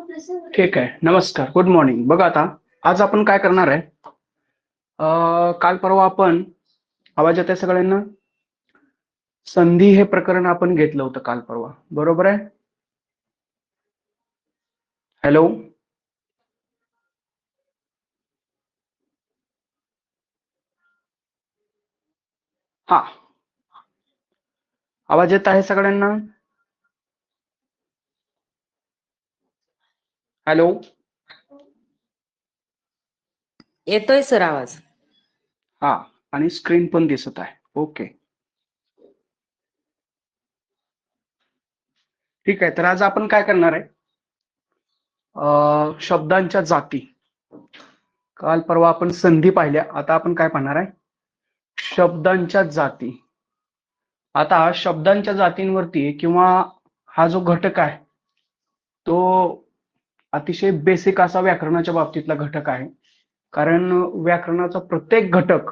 ठीक आहे. नमस्कार, गुड मॉर्निंग. बघा आता आज आपण काय करणार आहे. काल परवा आपण आवाज येत आहे सगळ्यांना. संधी हे प्रकरण आपण घेतलं होतं काल परवा, बरोबर आहे. हॅलो, हा, आवाज येत आहे सगळ्यांना. हॅलो, येतोय सर आवाज. हा, आणि स्क्रीन पण दिसत आहे. ओके, ठीक आहे. तर आज आपण काय करणार आहे. शब्दांच्या जाती. काल परवा आपण संधी पाहिल्या, आता आपण काय पाहणार आहे, शब्दांच्या जाती. आता शब्दांच्या जातींवरती किंवा हा जो घटक आहे तो अतिशय बेसिक असा व्याकरणाच्या बाबतीतला घटक आहे. कारण व्याकरणाचा प्रत्येक घटक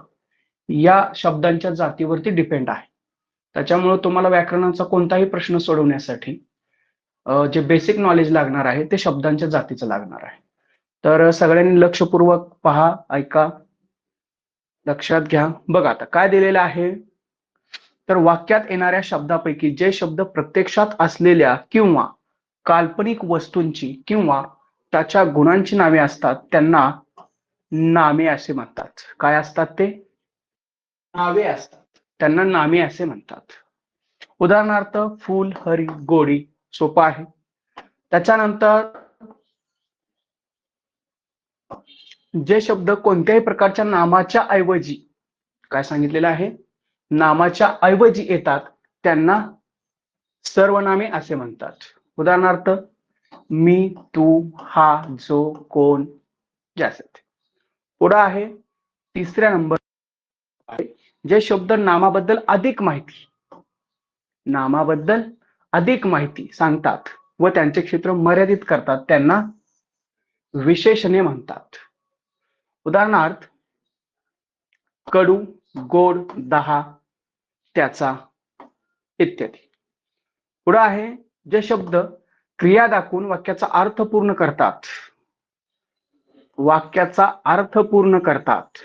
या शब्दांच्या जातीवरती डिपेंड आहे. त्याच्यामुळे तुम्हाला व्याकरणाचा कोणताही प्रश्न सोडवण्यासाठी जे बेसिक नॉलेज लागणार आहे ते शब्दांच्या जातीचं लागणार आहे. तर सगळ्यांनी लक्षपूर्वक पहा, ऐका, लक्षात घ्या. बघा आता काय दिलेलं आहे. तर वाक्यात येणाऱ्या शब्दापैकी जे शब्द प्रत्यक्षात असलेल्या किंवा काल्पनिक वस्तूंची किंवा त्याच्या गुणांची नावे असतात त्यांना नामे असे म्हणतात. काय असतात ते? नावे असतात. त्यांना नामे असे म्हणतात. उदाहरणार्थ फूल, हरी, गोडी. सोपा आहे. त्याच्यानंतर जे शब्द कोणत्याही प्रकारच्या नामाच्या ऐवजी, काय सांगितलेलं आहे, नामाच्या ऐवजी येतात त्यांना सर्वनामे असे म्हणतात. उदाहरणार्थ मी, तू, हा, जो, कोण, जैसे. पुढे आहे तिसऱ्या नंबर, जे शब्द नामाबद्दल अधिक माहिती सांगतात व त्यांचे क्षेत्र मर्यादित करतात त्यांना विशेषणे म्हणतात. उदाहरणार्थ कडू, गोड, दहा, त्याचा, इत्यादी. पुढे आहे जे शब्द क्रिया दाखवून वाक्याचा अर्थ पूर्ण करतात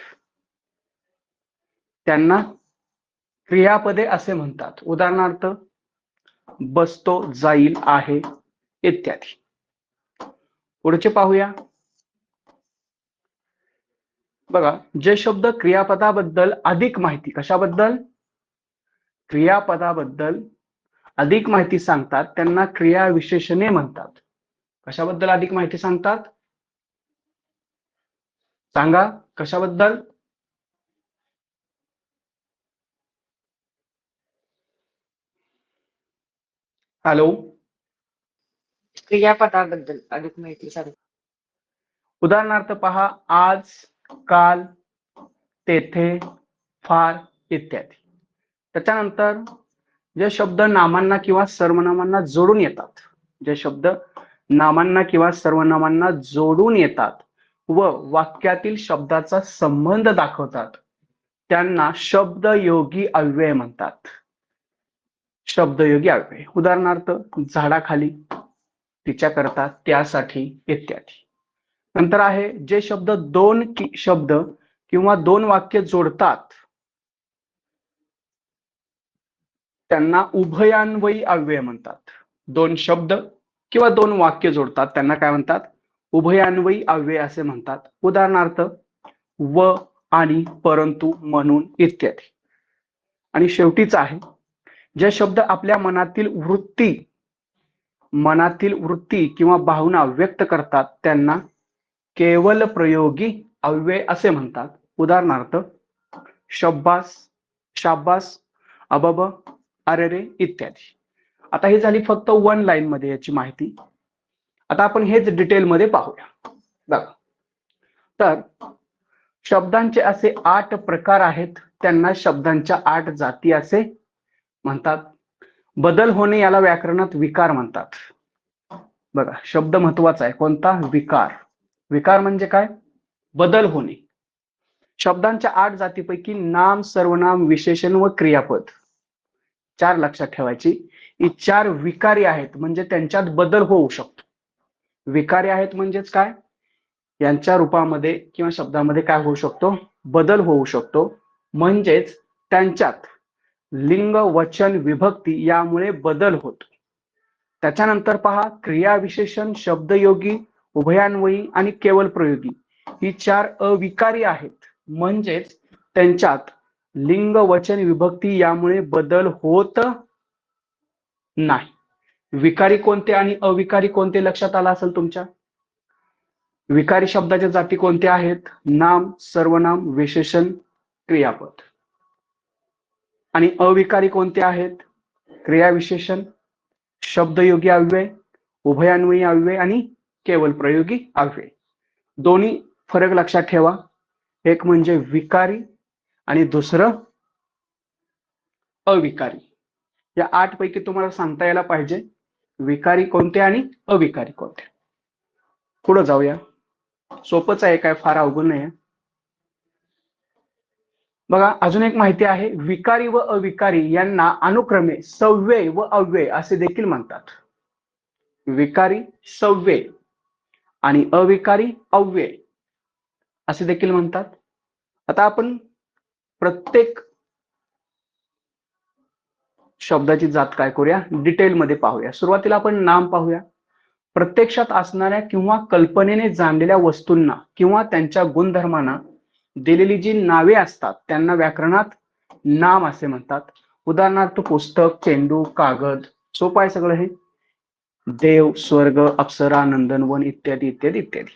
त्यांना क्रियापदे असे म्हणतात. उदाहरणार्थ बसतो, जाईल, आहे, इत्यादी. पुढचे पाहूया. बघा, जे शब्द क्रियापदाबद्दल अधिक माहिती, कशाबद्दल? क्रियापदाबद्दल अधिक माहिती सांगतात त्यांना क्रिया विशेषणे म्हणतात. कशाबद्दल अधिक माहिती सांगतात? सांगा, कशाबद्दल? हॅलो, क्रियापदाबद्दल अधिक माहिती सांग. उदाहरणार्थ पहा, आज, काल, तेथे, फार, इत्यादी. त्याच्यानंतर जे शब्द नामांना किंवा सर्वनामांना जोडून येतात, जे शब्द नामांना किंवा सर्वनामांना जोडून येतात व वाक्यातील शब्दाचा संबंध दाखवतात त्यांना शब्दयोगी अव्यय म्हणतात. शब्दयोगी अव्यय. उदाहरणार्थ झाडाखाली, तिच्याकरता, त्यासाठी, इत्यादी. नंतर आहे जे शब्द दोन शब्द किंवा दोन वाक्य जोडतात त्यांना उभयान्वयी अव्यय म्हणतात. दोन शब्द किंवा दोन वाक्य जोडतात त्यांना काय म्हणतात? उभयान्वयी अव्यय असे म्हणतात. उदाहरणार्थ व, आणि, परंतु, म्हणून, इत्यादी. आणि शेवटीच आहे जे शब्द आपल्या मनातील वृत्ती किंवा भावना व्यक्त करतात त्यांना केवल प्रयोगी अव्यय असे म्हणतात. उदाहरणार्थ शब्बास, शाब्बास, अबब, अरेरे, इत्यादी. आता ही झाली फक्त वन लाईन मध्ये याची माहिती. आता आपण हेच डिटेल मध्ये पाहूया. बघा, तर शब्दांचे असे 8 प्रकार आहेत त्यांना शब्दांच्या 8 जाती असे म्हणतात. बदल होणे याला व्याकरणात विकार म्हणतात. बघा, शब्द महत्वाचा आहे. कोणता? विकार. विकार म्हणजे काय? बदल होणे. शब्दांच्या 8 जातीपैकी नाम, सर्वनाम, विशेषण व क्रियापद 4 लक्षात ठेवायची. ही 4 विकारी आहेत म्हणजे त्यांच्यात बदल होऊ शकतो. विकारी आहेत म्हणजेच काय, यांच्या रूपामध्ये किंवा शब्दामध्ये काय होऊ शकतो, बदल होऊ शकतो. म्हणजेच त्यांच्यात लिंग वचन विभक्ती यामुळे बदल होतो. त्याच्यानंतर पहा, क्रियाविशेषण, शब्दयोगी, उभयान्वयी आणि केवल प्रयोगी ही 4 अविकारी आहेत. म्हणजेच त्यांच्यात लिंग वचन विभक्ती यामुळे बदल होत नाही. विकारी कोणते आणि अविकारी कोणते लक्षात आला असेल तुमच्या. विकारी शब्दाच्या जाती कोणत्या आहेत, नाम, सर्वनाम, विशेषण, क्रियापद. आणि अविकारी कोणते आहेत, क्रियाविशेषण, शब्दयोगी अव्यय, उभयान्वयी अव्यय आणि केवल प्रयोगी अव्यय. दोन्ही फरक लक्षात ठेवा, एक म्हणजे विकारी आणि दुसरं अविकारी. या 8 पैकी तुम्हाला सांगता यायला पाहिजे विकारी कोणते आणि अविकारी कोणते. पुढे जाऊया, सोपंच आहे, काय फार अवघड नाही. बघा, अजून एक माहिती आहे, विकारी व अविकारी यांना अनुक्रमे सव्यय व अव्यय असे देखील म्हणतात. विकारी सव्यय आणि अविकारी अव्यय असे देखील म्हणतात. आता आपण प्रत्येक शब्दाची जात काय करूया, डिटेलमध्ये पाहूया. सुरुवातीला आपण नाम पाहूया. प्रत्यक्षात असणाऱ्या किंवा कल्पनेने जाणलेल्या वस्तूंना किंवा त्यांच्या गुणधर्मांना दिलेली जी नावे असतात त्यांना व्याकरणात नाम असे म्हणतात. उदाहरणार्थ पुस्तक, चेंडू, कागद. सोपं आहे सगळं हे. देव, स्वर्ग, अप्सरा, नंदनवन इत्यादी इत्यादी इत्यादी.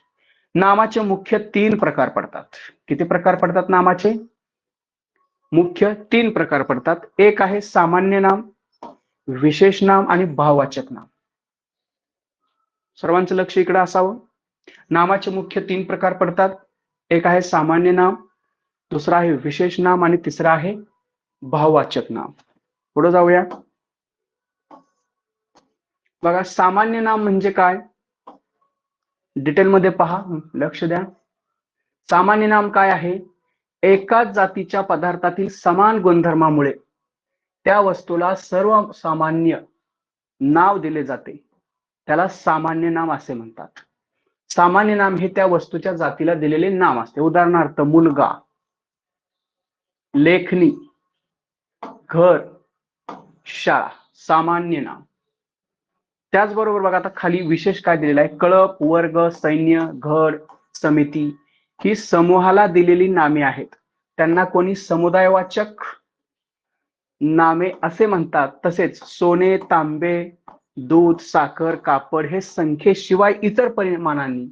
नामाचे मुख्य 3 प्रकार पडतात. किती प्रकार पडतात नामाचे, मुख्य 3 प्रकार पडतात. एक आहे सामान्य नाम, विशेष नाम आणि भाववाचक नाम. सर्वांचं लक्ष इकडे असावं. नामाचे मुख्य 3 प्रकार पडतात. एक आहे सामान्य नाम, दुसरा आहे विशेष नाम आणि तिसरा आहे भाववाचक नाम. पुढे जाऊया. बघा, सामान्य नाम म्हणजे काय, डिटेलमध्ये पहा, लक्ष द्या. सामान्य नाम काय आहे, एकाच जातीच्या पदार्थातील समान गुणधर्मामुळे त्या वस्तूला सर्व सामान्य नाव दिले जाते, त्याला सामान्य नाम असे म्हणतात. सामान्य नाम हे त्या वस्तूच्या जातीला दिलेले नाम असते. उदाहरणार्थ मुलगा, लेखनी, घर, शाळा, सामान्य नाम. त्याचबरोबर बघा, आता खाली विशेष काय दिलेलं आहे, कळप, वर्ग, सैन्य, गड, समिती ही समूहाला दिलेली नामे आहेत. त्यांना कोणी समुदायवाचक नामे असे म्हणतात. तसेच सोने, तांबे, दूध, साखर, कापड हे संख्येशिवाय इतर परिमाणांनी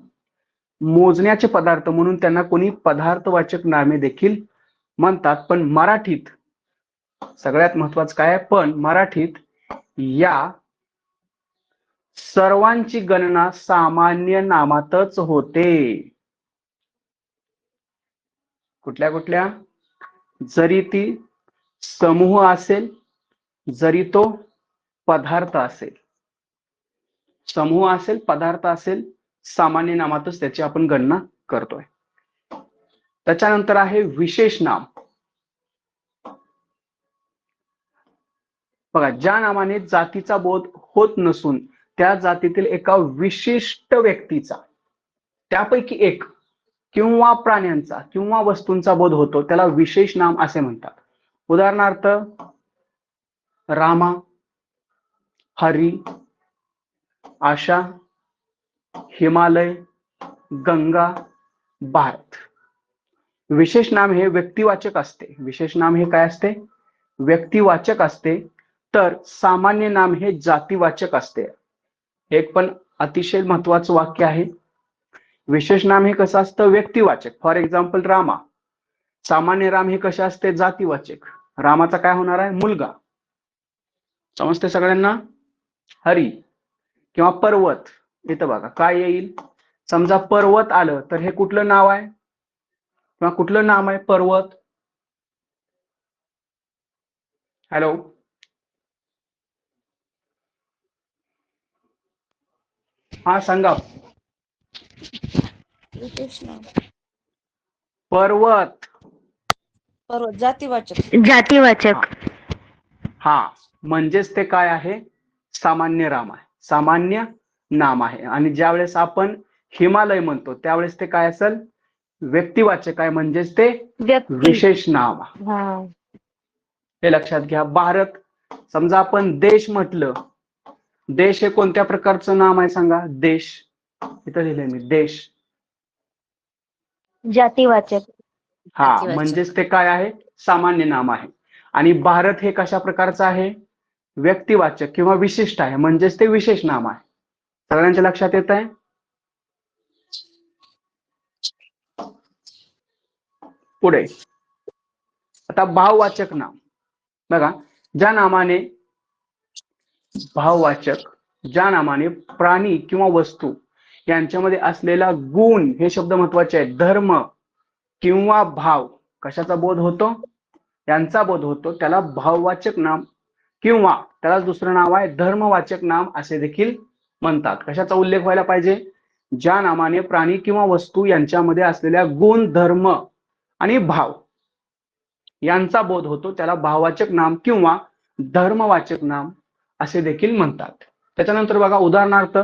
मोजण्याचे पदार्थ म्हणून त्यांना कोणी पदार्थवाचक नामे देखील म्हणतात. पण मराठीत सगळ्यात महत्वाचं काय आहे, पण मराठीत या सर्वांची गणना सामान्य नामातच होते. कुठल्या कुठल्या, जरी ती समूह असेल, जरी तो पदार्थ असेल, समूह असेल, पदार्थ असेल, सामान्य नामातच त्याची आपण गणना करतोय. त्याच्यानंतर आहे विशेष नाम. बघा, ज्या नामाने जातीचा बोध होत नसून त्या जातीतील एका विशिष्ट व्यक्तीचा, त्यापैकी एक किंवा प्राण्यांचा किंवा वस्तूंचा बोध होतो, त्याला विशेष नाम असे म्हणतात. उदाहरणार्थ रामा, हरी, आशा, हिमालय, गंगा, भारत. विशेष नाम हे व्यक्तिवाचक असते. विशेष नाम हे काय असते, व्यक्तिवाचक असते. तर सामान्य नाम हे जातीवाचक असते. एक पण अतिशय महत्वाचं वाक्य आहे, विशेष नाम हे कसं असतं, व्यक्तिवाचक. For example Rama. सामान्य राम हे कसे असते, जातीवाचक. रामाचा काय होणार आहे, मुलगा. समजते सगळ्यांना. हरी किंवा पर्वत, इथं बघा काय येईल, समजा पर्वत आलं तर हे कुठलं नाव आहे किंवा कुठलं नाम आहे, पर्वत. हॅलो, हा सांगा. पर्वत, पर्वत जातीवाचक. जातीवाचक. हा, म्हणजेच ते काय आहे, सामान्य राम आहे. सामान्य नाम आहे. आणि ज्यावेळेस आपण हिमालय म्हणतो त्यावेळेस ते काय असेल, व्यक्तिवाचक आहे, म्हणजेच ते व्यक्ती. विशेष नाम. हा. हे लक्षात घ्या. भारत, समजा आपण देश म्हटलं, देश हे कोणत्या प्रकारचं नाम आहे सांगा? देश इथं लिहिलंय मी, देश. जातीवाचक. हा, म्हणजेच ते काय आहे? सामान्य नाम आहे. आणि भारत हे कशा प्रकारचं आहे? व्यक्तिवाचक किंवा विशिष्ट आहे, म्हणजेच ते विशेष नाम आहे. सगळ्यांच्या लक्षात येत आहे? पुढे आता भाववाचक नाम बघा. ज्या नामाने प्राणी किंवा वस्तू यांच्यामध्ये असलेला गुण, हे शब्द महत्वाचे आहेत, धर्म किंवा भाव, कशाचा बोध होतो? यांचा बोध होतो, त्याला भाववाचक नाम किंवा त्याला दुसरं नाव आहे धर्मवाचक नाम असे देखील म्हणतात. कशाचा उल्लेख व्हायला पाहिजे? ज्या नामाने प्राणी किंवा वस्तू यांच्यामध्ये असलेल्या गुण, धर्म आणि भाव यांचा बोध होतो, त्याला भाववाचक नाम किंवा धर्मवाचक नाम असे देखील म्हणतात. त्याच्यानंतर बघा, उदाहरणार्थ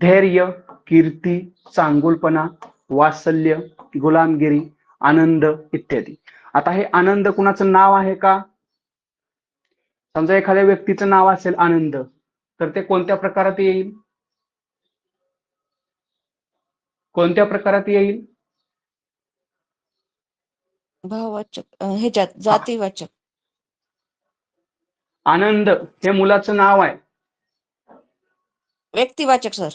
धैर्य, कीर्ती, चांगुलपणा, वात्सल्य, गुलामगिरी, आनंद इत्यादी. आता हे आनंद कुणाचं नाव आहे का? समजा एखाद्या व्यक्तीचं नाव असेल आनंद, तर ते कोणत्या प्रकारात येईल? कोणत्या प्रकारात येईल? भाववाचक, ह्याच्यात जातीवाचक. आनंद हे मुलाचं नाव आहे. व्यक्तिवाचक सर.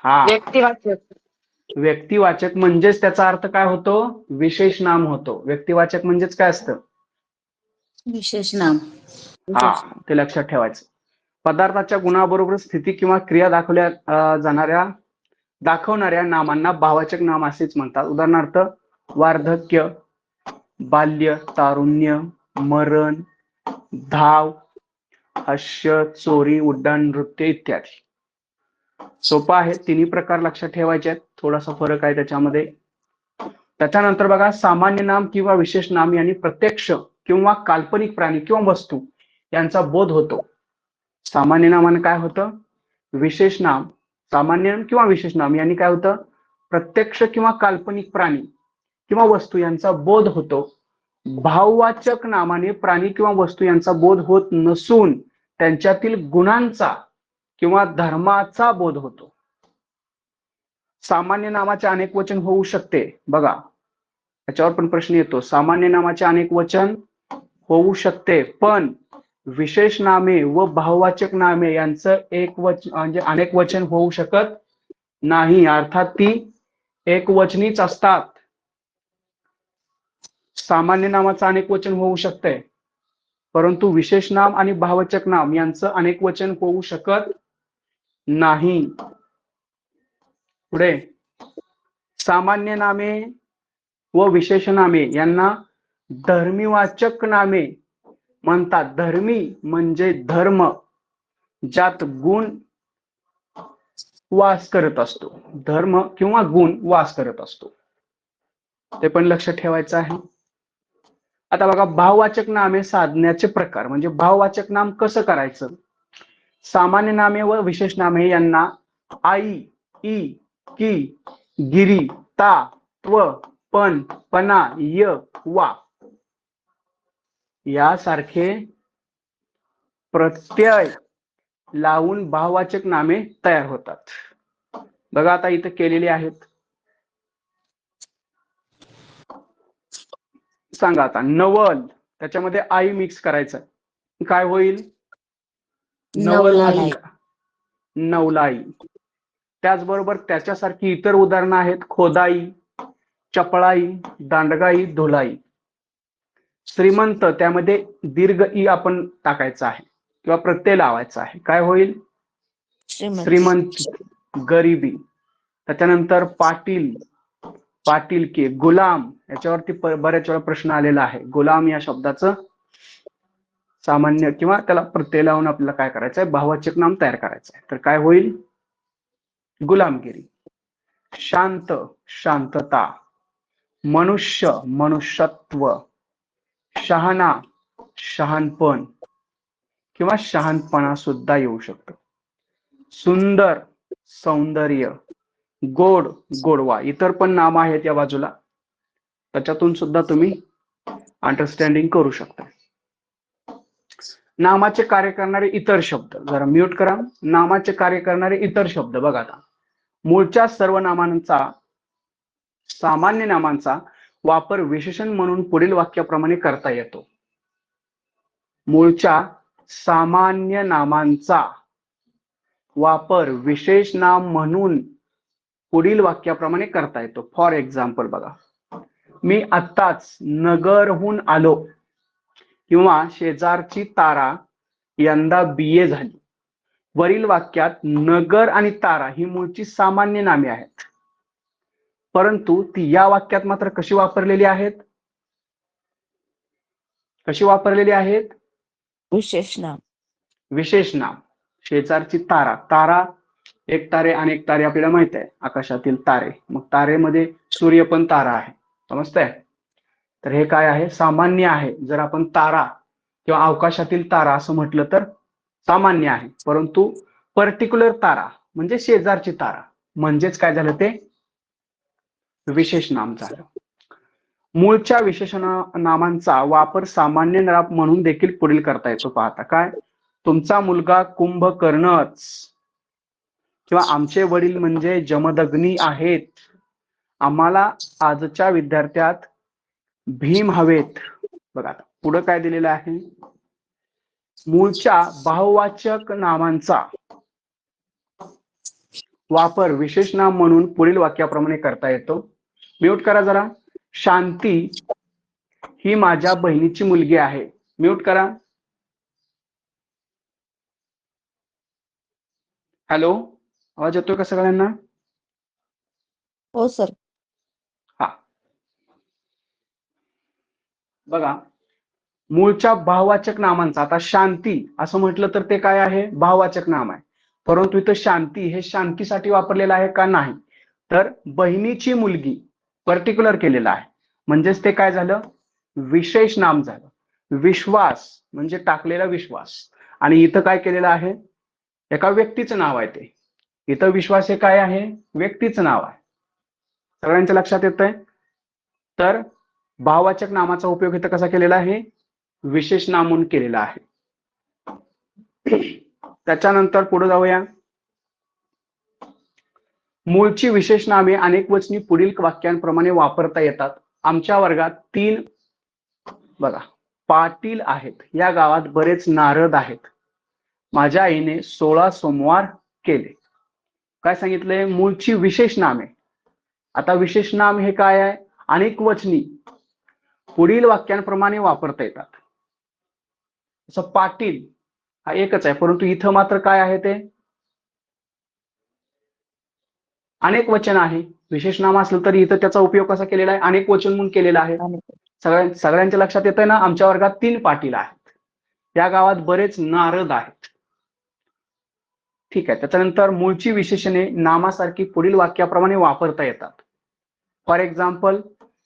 हा, व्यक्तिवाचक. व्यक्तिवाचक म्हणजेच त्याचा अर्थ काय होतो? विशेष नाम होतो. व्यक्तिवाचक म्हणजेच काय असतं? विशेष नाम. हा, ते लक्षात ठेवायचं. पदार्थाच्या गुणाबरोबर स्थिती किंवा क्रिया दाखवणाऱ्या नामांना भाववाचक नाम असेच म्हणतात. उदाहरणार्थ वार्धक्य, बाल्य, तारुण्य, मरण, धाव, हास्य, चोरी, उड्डाण, नृत्य इत्यादी. सोपं आहे. तिन्ही प्रकार लक्षात ठेवायचे आहेत. थोडासा फरक आहे त्याच्यामध्ये. त्याच्यानंतर बघा, सामान्य नाम किंवा विशेष नाम यांनी प्रत्यक्ष किंवा काल्पनिक प्राणी किंवा वस्तू यांचा बोध होतो. सामान्य नामाने काय होतं? विशेष नाम, सामान्य किंवा विशेष नाम यांनी काय होतं? प्रत्यक्ष किंवा काल्पनिक प्राणी किंवा वस्तू यांचा बोध होतो. भाववाचक नामाने प्राणी किंवा वस्तू यांचा बोध होत नसून त्यांच्यातील गुणांचा किंवा धर्माचा बोध होतो. सामान्य नामाचे अनेक वचन होऊ शकते. बघा, याच्यावर पण प्रश्न येतो. सामान्य नामाचे अनेक वचन होऊ शकते, पण विशेष नामे व भाववाचक नामे यांचं एक वचन म्हणजे अनेक वचन होऊ शकत नाही. अर्थात ती एकवचनीच असतात. सामान्य नामाचं अनेक वचन होऊ शकते, परंतु विशेष नाम आणि भाववाचक नाम यांचं अनेक वचन होऊ शकत नाही. पुढे, सामान्य नामे व विशेष नामे यांना धर्मीवाचक नामे म्हणतात. धर्मी म्हणजे धर्म ज्यात गुण वास करत असतो. धर्म किंवा गुण वास करत असतो, ते पण लक्षात ठेवायचं आहे. आता बघा, भाववाचक नामे साधण्याचे प्रकार, म्हणजे भाववाचक नाम कसं करायचं? सामान्य नामे व विशेष नामे यांना आई, ई, की, गिरी, ता, त्व, पण, पना, य, वा यासारखे प्रत्यय लावून भाववाचक नामे तयार होतात. बघा, आता इथं केलेले आहेत. सांगा आता, नवल, त्याच्यामध्ये आई मिक्स करायचं, काय होईल? नवलाई. नवलाई. त्याचबरोबर त्याच्यासारखी इतर उदाहरणं आहेत. खोदाई, चपळाई, दांडगाई, धुलाई. श्रीमंत, त्यामध्ये दीर्घ ई आपण टाकायचा आहे किंवा प्रत्यय लावायचा आहे, काय होईल? श्रीमंत. गरिबी. त्याच्यानंतर पाटील, पाटील के. गुलाम, याच्यावरती बऱ्याच वेळा प्रश्न आलेला आहे. गुलाम या शब्दाचं सामान्य किंवा त्याला प्रत्यय लावून आपल्याला काय करायचं आहे? भाववाचक नाम तयार करायचं आहे, तर काय होईल? गुलामगिरी. शांत, शांतता. मनुष्य, मनुष्यत्व. शहाणा, शहाणपण किंवा शहाणपणा सुद्धा येऊ शकतो. सुंदर, सौंदर्य, गोड, गोडवा. इतर पण नाम आहेत या बाजूला, त्याच्यातून सुद्धा तुम्ही अंडरस्टँडिंग करू शकता. नामाचे कार्य करणारे इतर शब्द, जरा म्यूट करा. नामाचे कार्य करणारे इतर शब्द बघा. आता मूळच्या सर्व नामांचा, सामान्य नामांचा वापर विशेषण म्हणून पुढील वाक्याप्रमाणे करता येतो. मूळच्या सामान्य नामांचा वापर विशेष नाम म्हणून पुढील वाक्याप्रमाणे करता येतो. फॉर एक्झाम्पल बघा, मी आत्ताच नगरहून आलो, किंवा शेजारची तारा यंदा BA झाली. वरील वाक्यात नगर आणि तारा ही मूळची सामान्य नामे आहेत, परंतु ती या वाक्यात मात्र कशी वापरलेली आहेत? कशी वापरलेली आहेत? विशेष नाम. विशेष नाम. शेजारची तारा, तारा एक तारे अनेक तारे आपल्याला माहित आहे, आकाशातील तारे. मग तारेमध्ये सूर्य पण तारा आहे, समजतंय? तर हे काय आहे? सामान्य आहे. जर आपण तारा किंवा अवकाशातील तारा असं म्हटलं तर सामान्य आहे, परंतु पर्टिक्युलर तारा म्हणजे शेजारची तारा म्हणजेच काय झालं? ते विशेष नाम झालं. मूळच्या विशेषण नामांचा वापर सामान्य नाम म्हणून देखील पुढील करता येतो. पाहता काय? तुमचा मुलगा कुंभकर्णच, किंवा आमचे वडील म्हणजे जमदग्नी आहेत, आम्हाला आजच्या विद्यार्थ्यात भीम हवेत. बघा पुढे काय दिलेलं आहे? मूळच्या बहुवाचक नामांचा वापर विशेष नाम म्हणून पुढील वाक्याप्रमाणे करता येतो. म्यूट करा जरा. शांती ही माझ्या बहिणीची मुलगी आहे. म्यूट करा. हॅलो, आवाज येतोय का सगळ्यांना? हो सर. हा बघा, मूळच्या भाववाचक नामांचा, आता शांती असं म्हटलं तर ते काय आहे? भाववाचक नाम आहे, परंतु इथं शांती हे शांतीसाठी वापरलेलं आहे का? नाही. तर बहिणीची मुलगी पर्टिक्युलर केलेलं आहे, म्हणजेच ते काय झालं? विशेष नाम झालं. विश्वास म्हणजे टाकलेला विश्वास, आणि इथं काय केलेलं आहे? एका व्यक्तीचं नाव आहे ते. इथं विश्वास हे काय आहे? व्यक्तीचं नाव आहे. सगळ्यांच्या लक्षात येतंय? तर भाववाचक नामाचा उपयोग इथं कसा केलेला आहे? विशेष नाम म्हणून केलेला आहे. त्याच्यानंतर पुढे जाऊया. मूळची विशेष नामे अनेक वचनी पुढील वाक्यांप्रमाणे वापरता येतात. आमच्या वर्गात 3 बघा पाटील आहेत, या गावात बरेच नारद आहेत, माझ्या आईने 16 सोमवार केले. काय सांगितलंय? मूळची विशेष नामे. आता विशेष नाम हे काय आहे? अनेक वचनी पुढील वाक्यांप्रमाणे वापरता येतात. जसं पाटील हा एकच आहे, परंतु इथं मात्र काय आहे? ते अनेक वचन आहे. विशेष नाम असलं तरी इथं त्याचा उपयोग कसा केलेला आहे? अनेक वचन म्हणून केलेला आहे. सगळ्यांच्या लक्षात येतंय ना? आमच्या वर्गात 3 पाटील आहेत, या गावात बरेच नारद आहेत. ठीक आहे. त्याच्यानंतर मूळची विशेषणे नामासारखी पुढील वाक्याप्रमाणे वापरता येतात. फॉर एक्झाम्पल,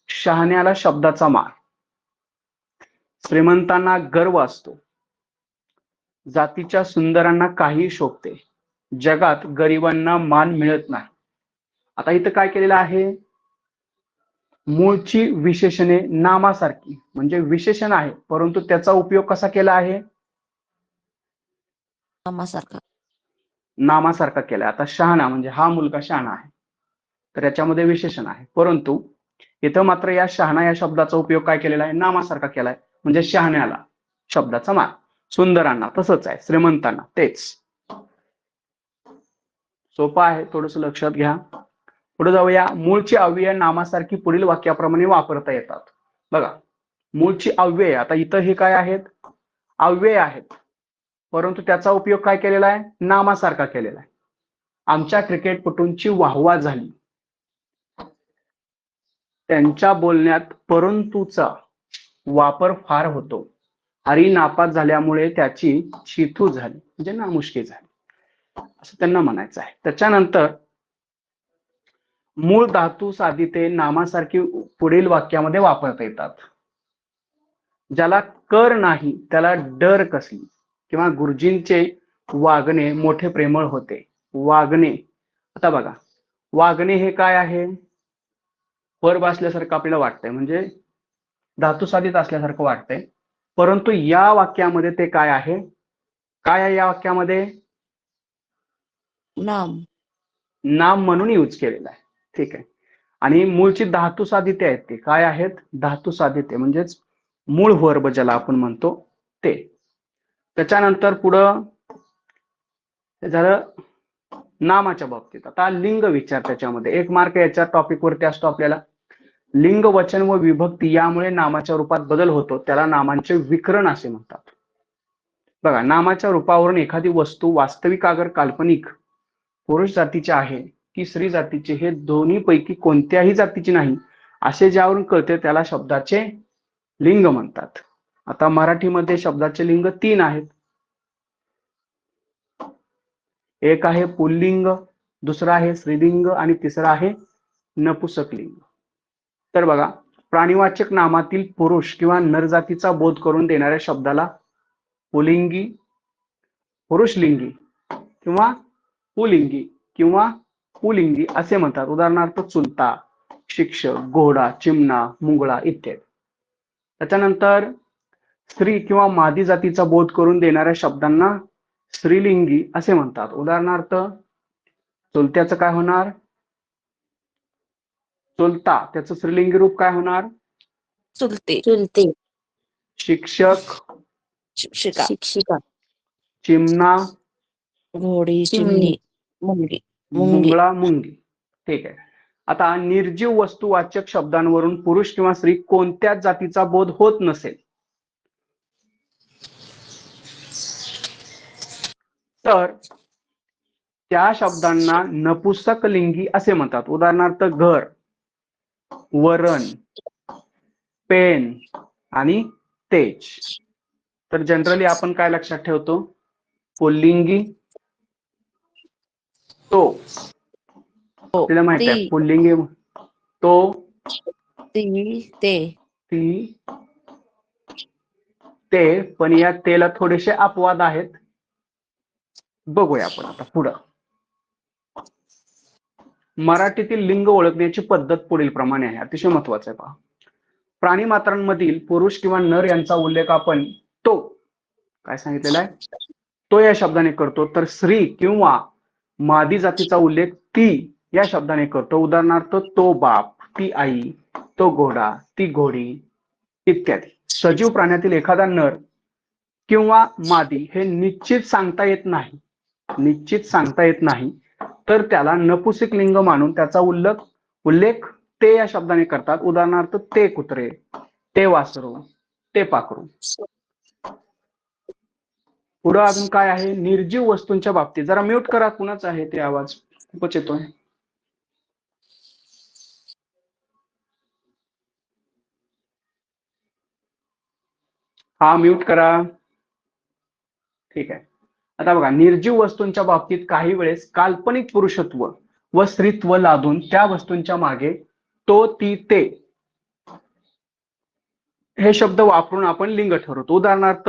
शहाण्याला शब्दाचा मार, श्रीमंतांना गर्व असतो, जातीच्या सुंदरांना काही शोभते, जगात गरिबांना मान मिळत नाही. आता इथं काय केलेलं आहे? मूळची विशेषणे नामासारखी म्हणजे विशेषण आहे, परंतु त्याचा उपयोग कसा केला आहे? नामासारखा. नामासारखा केला. आता शहाणा म्हणजे हा मुलगा शहाणा आहे, तर याच्यामध्ये विशेषण आहे, परंतु इथं मात्र या शहाणा या शब्दाचा उपयोग काय केलेला आहे? नामासारखा केलाय, म्हणजे शहाण्याला शब्दाचा मार, सुंदरांना तसंच आहे, श्रीमंतांना तेच. सोपं आहे, थोडस लक्षात घ्या. पुढे जाऊया. मूळची अव्यय नामासारखी पुढील वाक्याप्रमाणे वापरता येतात. बघा, मूळची अव्यय, आता इथं हे काय आहेत? अव्यय आहेत, परंतु त्याचा उपयोग काय केलेला आहे? नामासारखा केलेला आहे. आमच्या क्रिकेटपटूंची वाहवा झाली, त्यांच्या बोलण्यात परंतुचा वापर फार होतो, हरी नापास झाल्यामुळे त्याची शितू झाली, म्हणजे नामुष्की झाली असं त्यांना म्हणायचं आहे. त्याच्यानंतर मूळ धातू साधिते नामासारखी पुढील वाक्यामध्ये वापरता येतात. ज्याला कर नाही त्याला डर कसली, किंवा गुरुजींचे वागणे मोठे प्रेमळ होते. वागणे आता बघा, वागणे हे काय आहे? वर्ब असल्यासारखं आपल्याला वाटतंय, म्हणजे धातू साधित असल्यासारखं वाटतंय, परंतु या वाक्यामध्ये ते काय आहे? काय आहे या वाक्यामध्ये? नाम. नाम म्हणून यूज केलेला आहे. ठीक आहे. आणि मूळची धातू साधिते आहेत, ते काय आहेत? धातू साधिते, म्हणजेच मूळ वर्ब ज्याला आपण म्हणतो ते. त्याच्यानंतर पुढं झालं नामाच्या बाबतीत. आता लिंग विचार, त्याच्यामध्ये 1 मार्क याच्या टॉपिक वरती असतो आपल्याला. लिंग, वचन व विभक्ती यामुळे नामाच्या रूपात बदल होतो, त्याला नामांचे विकरण असे म्हणतात. बघा, नामाच्या रूपावरून एखादी वस्तू वास्तविक अगर काल्पनिक पुरुष जातीची आहे की स्त्री जातीची, हे दोन्ही पैकी कोणत्याही जातीची नाही असे ज्यावरून कळते त्याला शब्दाचे लिंग म्हणतात. आता मराठीमध्ये शब्दाचे लिंग 3 आहेत. एक आहे पुल्लिंग, दुसरा आहे स्त्रीलिंग आणि तिसरा आहे नपुंसकलिंग. तर बघा, प्राणीवाचक नामातील पुरुष किंवा नरजातीचा बोध करून देणाऱ्या शब्दाला पुल्लिंगी, पुरुषलिंगी किंवा पुल्लिंगी किंवा पुल्लिंगी असे म्हणतात. उदाहरणार्थ चुलता, शिक्षक, घोडा, चिमणा, मुंगळा इत्यादी. त्याच्यानंतर स्त्री किंवा मादी जातीचा बोध करून देणाऱ्या शब्दांना स्त्रीलिंगी असे म्हणतात. उदाहरणार्थ चुलत्याचं काय होणार? चुलता, त्याचं स्त्रीलिंगी रूप काय होणार? चुलते. चुलते, शिक्षक, शिक्षिका. शिक्षिका, चिमणा, घोडी, चिमणी, मुंगी. मुंगळा, मुंगी. ठीक आहे. आता निर्जीव वस्तुवाचक शब्दांवरून पुरुष किंवा स्त्री कोणत्याच जातीचा बोध होत नसेल तर त्या शब्दांना नपुंसकलिंगी असे म्हणतात. उदाहरणार्थ घर, वरण, पेन आणि तेज. तर जनरली आपण काय लक्षात ठेवतो? पुल्लिंगी तो, आपल्याला माहित आहे ती, पुल्लिंगी तो, ती, ते. ती, ते. पण या तेला थोडेसे अपवाद आहेत, बघूया आपण आता पुढं. मराठीतील लिंग ओळखण्याची पद्धत पुढील प्रमाणे आहे, अतिशय महत्वाचं आहे. पहा, प्राणी मात्रांमधील पुरुष किंवा नर यांचा उल्लेख आपण तो, काय सांगितलेला आहे, तो या शब्दाने करतो, तर स्त्री किंवा मादी जातीचा उल्लेख ती या शब्दाने करतो. उदाहरणार्थ तो बाप, ती आई, तो घोडा, ती घोडी इत्यादी. सजीव प्राण्यातील एखादा नर किंवा मादी हे निश्चित सांगता येत नाही, निश्चित सांगता येत नाही, तर त्याला नपुंसक लिंग मानून त्याचा उल्लेख ते या शब्दाने करतात. उदाहरणार्थ ते कुत्रे, ते वासरू, ते पाखरू. पुढे अजून काय आहे? निर्जीव वस्तूंच्या बाबतीत. जरा म्यूट करा, कुणाच आहे ते आवाज खूपच येतोय. हा, म्यूट करा. ठीक आहे. आता बघा, निर्जीव वस्तूंच्या बाबतीत काही वेळेस काल्पनिक पुरुषत्व व स्त्रीत्व लादून त्या वस्तूंच्या मागे तो, ती, ते हे शब्द वापरून आपण लिंग ठरवतो. उदाहरणार्थ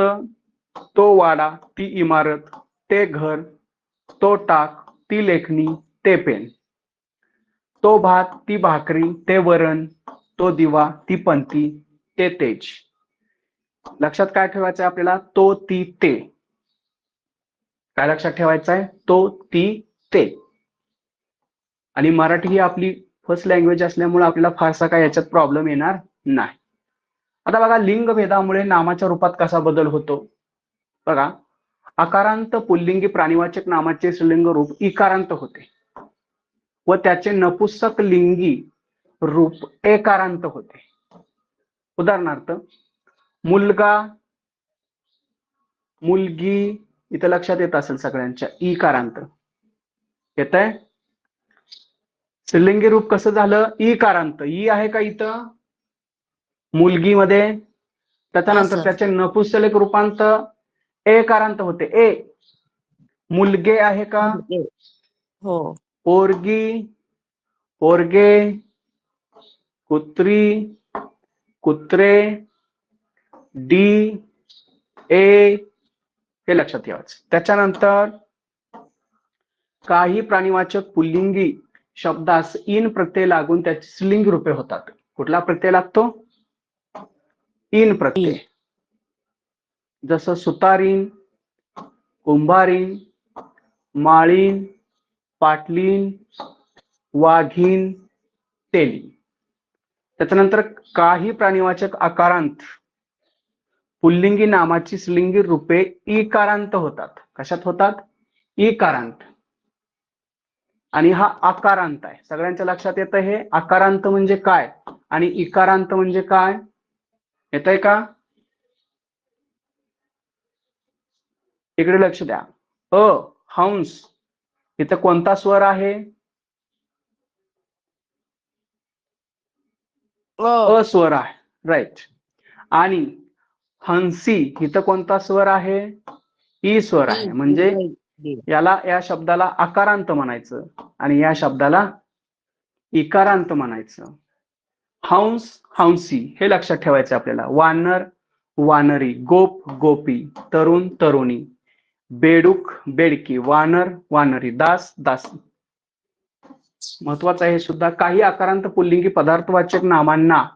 तो वाडा, ती इमारत, ते घर, तो टाक, ती लेखणी, ते पेन. तो भात, ती भाकरी, ते वरण, तो दिवा, ती पंथी, ते तेज. लक्षात काय ठेवायचं आहे आपल्याला? तो, ती, ते. काय लक्षात ठेवायचं आहे? तो, ती, ते. आणि मराठी ही आपली फर्स्ट लँग्वेज असल्यामुळे आपल्याला फारसा काय याच्यात प्रॉब्लेम येणार नाही. आता बघा, लिंग भेदामुळे नामाच्या रूपात कसा बदल होतो? बघा, अकारांत पुल्लिंगी प्राणीवाचक नामाचे स्त्रीलिंग रूप इकारांत होते व त्याचे नपुंसक लिंगी रूप एकारांत होते. उदाहरणार्थ मुलगा, मुलगी, इथं लक्षात येत असेल सगळ्यांच्या, इकारांत येत आहे. स्त्रीलिंगी रूप कसं झालं? इकारांत. ई आहे का इथं मुलगी मध्ये? त्याच्यानंतर त्याचे नपुंसक रूपांत एकारांत होते. ए, मुलगे आहे का? हो. पोरगी, पोरगे, कुत्री, कुत्रे, डी, ए, हे लक्षात ठेवायचं. त्याच्यानंतर काही प्राणीवाचक पुल्लिंगी शब्दास इन प्रत्यय लागून त्याचे स्त्रीलिंगी रूपे होतात. कुठला प्रत्यय लागतो? इन प्रत्यय. जसं सुतारीन, कुंभारीन, माळीन, पाटलीन, वाघीन, तेली. त्याच्यानंतर काही प्राणीवाचक आकारांत पुल्लिंगी नामाची स्त्रीलिंगी रूपे इकारांत होतात. कशात होतात? इकारांत. आणि हा आकारांत आहे. सगळ्यांच्या लक्षात येतं हे? आकारांत म्हणजे काय आणि इकारांत म्हणजे काय? येतंय का? इकडे लक्ष द्या. हंस, इथं कोणता स्वर आहे? अ स्वर आहे. राईट. आणि हंसी, इथं कोणता स्वर आहे? ई स्वर आहे. म्हणजे या शब्दाला आकारांत म्हणायचं आणि या शब्दाला इकारांत म्हणायचं. हंस, हंसी हे लक्षात ठेवायचं आपल्याला. वानर, वानरी, गोप, गोपी, तरुण, तरुणी, बेडूक, बेडकी, वानर, वानरी, दास, दासी. महत्वाचं आहे सुद्धा. काही आकारांत पुल्लिंगी पदार्थवाचक नामांना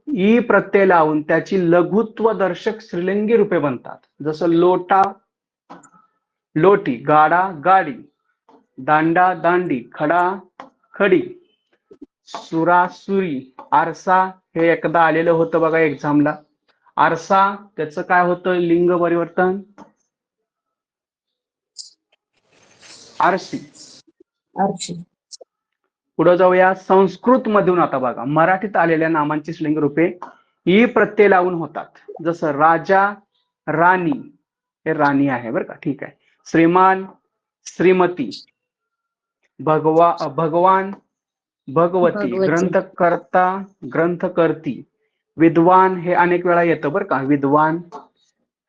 ई प्रत्यय लावून त्याची लघुत्व दर्शक स्त्रीलिंगी रूपे बनतात. जसं लोटा, लोटी, गाडा, गाडी, दांडा, दांडी, खडा, खडी, सुरा, सुरी, आरसा. हे एकदा आलेलं होतं बघा एक्झामला. आरसा, त्याचं काय होतं लिंग परिवर्तन? आरसी. पुढे जाऊया. संस्कृत मधून आता बघा मराठीत आलेल्या नामांची स्त्रीलिंगी रूपे ई प्रत्यय लावून होतात. जसं राजा, राणी, हे राणी आहे बरं का, ठीक आहे. श्रीमान, श्रीमती, भगवान, भगवती, ग्रंथकर्ता, ग्रंथकर्ती, विद्वान, हे अनेक वेळा येतं बरं का, विद्वान,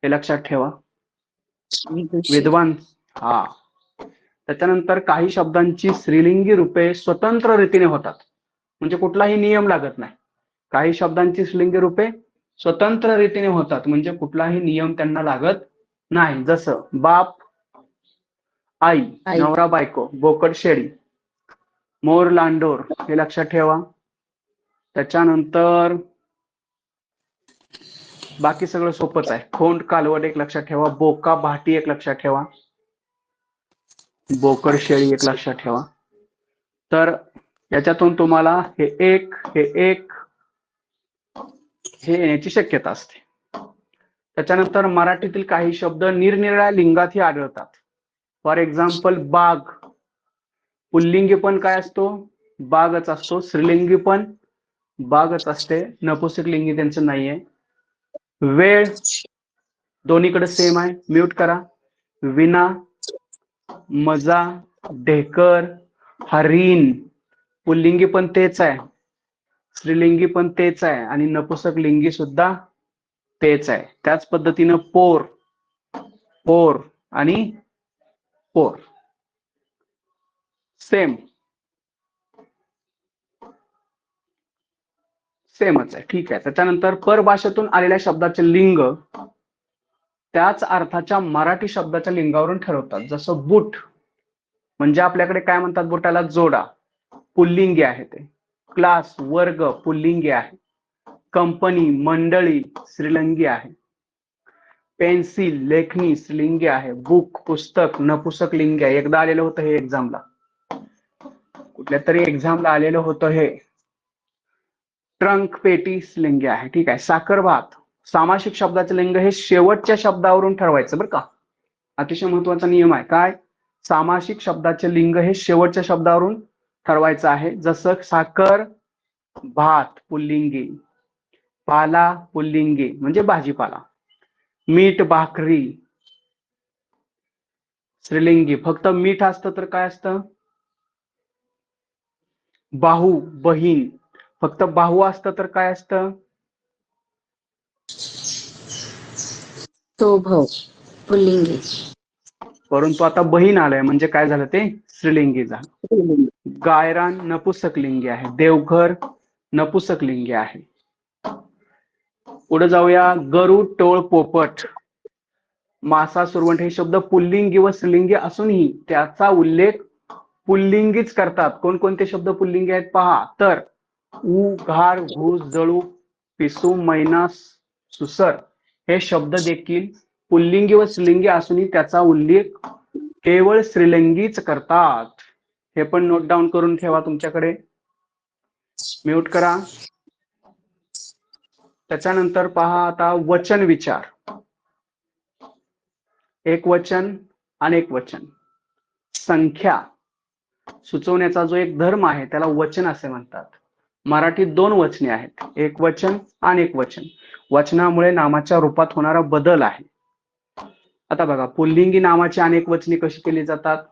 हे लक्षात ठेवा. विद्वान. हा. त्याच्यानंतर काही शब्दांची स्त्रीलिंगी रूपे स्वतंत्र रीतीने होतात. म्हणजे कुठलाही नियम लागत नाही. काही शब्दांची स्त्रीलिंगी रूपे स्वतंत्र रीतीने होतात म्हणजे कुठलाही नियम त्यांना लागत नाही. जसं बाप, आई, नवरा बायको, बोकड शेळी, मोर लांडोर, हे लक्षात ठेवा. त्याच्यानंतर बाकी सगळं सोपंच आहे. खोंड, कालवड एक लक्षात ठेवा. बोका, भाटी एक लक्षात ठेवा. बोकड शेळी एक लक्षात ठेवा. तर याच्यातून तुम्हाला हे एक हे येण्याची शक्यता असते. त्याच्यानंतर मराठीतील काही शब्द निरनिराळ्या लिंगातही आढळतात. फॉर एक्झाम्पल बाघ, पुल्लिंगी पण काय असतो? बाघच असतो. स्त्रीलिंगी पण बाघच असते. नपुंसकलिंगी त्यांचं नाहीये. वेळ दोन्हीकडे सेम आहे. म्यूट करा. विना, मजा, ढेकर, हरिण, पुल्लिंगी पण तेच आहे, स्त्रीलिंगी पण तेच आहे आणि नपुंसकलिंगी सुद्धा तेच आहे. त्याच पद्धतीनं पोर, पोर आणि पोर सेमच आहे. ठीक आहे. त्याच्यानंतर परभाषेतून आलेल्या शब्दाचे लिंग त्याच अर्थाच्या मराठी शब्दाच्या लिंगावरून ठरवतात. जसं बूट म्हणजे आपल्याकडे काय म्हणतात बुटाला? जोडा, पुल्लिंगी आहे ते. क्लास, वर्ग, पुल्लिंगी आहे. कंपनी, मंडळी, स्त्रीलिंगी आहे. पेन्सिल, लेखनी, स्त्रीलिंगी आहे. बुक, पुस्तक, नपुंसकलिंगी आहे. एकदा आलेलं होतं हे एक्झामला, कुठल्या तरी एक्झामला आलेलं होतं हे. ट्रंक, पेटी, स्त्रीलिंगी आहे. ठीक आहे. साखर भात, सामासिक शब्दाचे लिंग हे शेवटच्या शब्दावरून ठरवायचं बरं का. अतिशय महत्वाचा नियम आहे. काय? सामासिक शब्दाचे लिंग हे शेवटच्या शब्दावरून ठरवायचं आहे. जसं साखर, भात, पुल्लिंगी. पाला, पुल्लिंगी म्हणजे भाजीपाला. मीठ, भाकरी, स्त्रीलिंगी. फक्त मीठ असतं तर काय असतं? बाहू, बहीण. फक्त बाहू असतं तर काय असतं? तो भाऊ, पुल्लिंगी. परंतु आता बहीण आलंय म्हणजे काय झालं ते? स्त्रीलिंगी झालं. गायरान, नपुंसकलिंगी आहे. देवघर, नपुंसकलिंगी आहे. पुढे जाऊया. गरुड, टोळ, पोपट, मासा, सुरवंट हे शब्द पुल्लिंगी व स्त्रीलिंगी असूनही त्याचा उल्लेख पुल्लिंगीच करतात. कोणकोणते शब्द पुल्लिंगी आहेत पहा. तर ऊ, घार, घूस, जळू, पिसू, मैना, सुसर हे शब्द देखील पुल्लिंगी व स्त्रीलिंगी असूनही त्याचा उल्लेख केवळ स्त्रीलिंगीच करतात. हे पण नोट डाऊन करून ठेवा तुमच्याकडे. म्यूट करा. त्याच्यानंतर पहा आता वचन विचार. एक वचन, अनेक वचन. संख्या सुचवण्याचा जो एक धर्म आहे त्याला वचन असे म्हणतात. मराठीत 2 वचने आहेत, एक वचन, अनेक वचन. वचनामुळे नामाच्या रूपात होणारा बदल आहे. आता बघा, पुल्लिंगी नामाची अनेक वचने कशी केली जातात.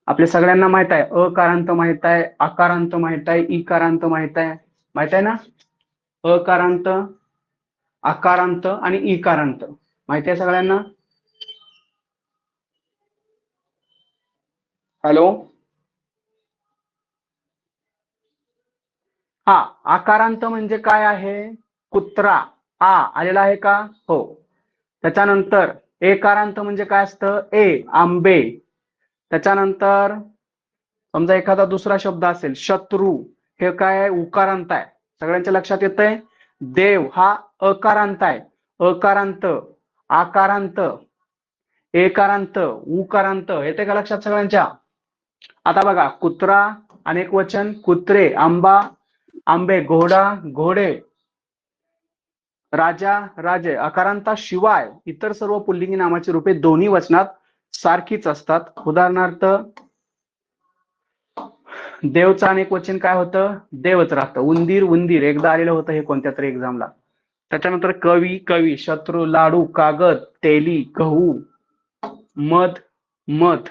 आपल्या सगळ्यांना माहित आहे, अकारांत माहित आहे, आकारांत माहित आहे, इकारांत माहित आहे ना. अकारांत, आकारांत आणि इकारांत माहिती आहे सगळ्यांना. हॅलो. हा, आकारांत म्हणजे काय आहे. कुत्रा, आ आलेला आहे का. हो. त्याच्यानंतर एकारांत म्हणजे काय असतं. ए, आंबे. त्याच्यानंतर समजा एखादा दुसरा शब्द असेल, शत्रू, हे काय आहे, उकारांत आहे. सगळ्यांच्या लक्षात येतंय. देव हा अकारांत आहे. अकारांत, आकारांत, एकारांत, उकारांत. येते का लक्षात सगळ्यांच्या. आता बघा, कुत्रा अनेक वचन, कुत्रे, आंबा, आंबे, घोडा, घोडे, राजा, राजे. अकारांताशिवाय इतर सर्व पुल्लिंगी नामाची रूपे दोन्ही वचनात सारखीच असतात. उदाहरणार्थ देवचं अनेक वचन काय होतं, देवच राहतं. उंदीर, उंदीर एकदा आलेलं होतं हे कोणत्या तरी एक्झामला. त्याच्यानंतर कवी, कवी, शत्रू, लाडू, कागद, तेली, गहू, मध, मध.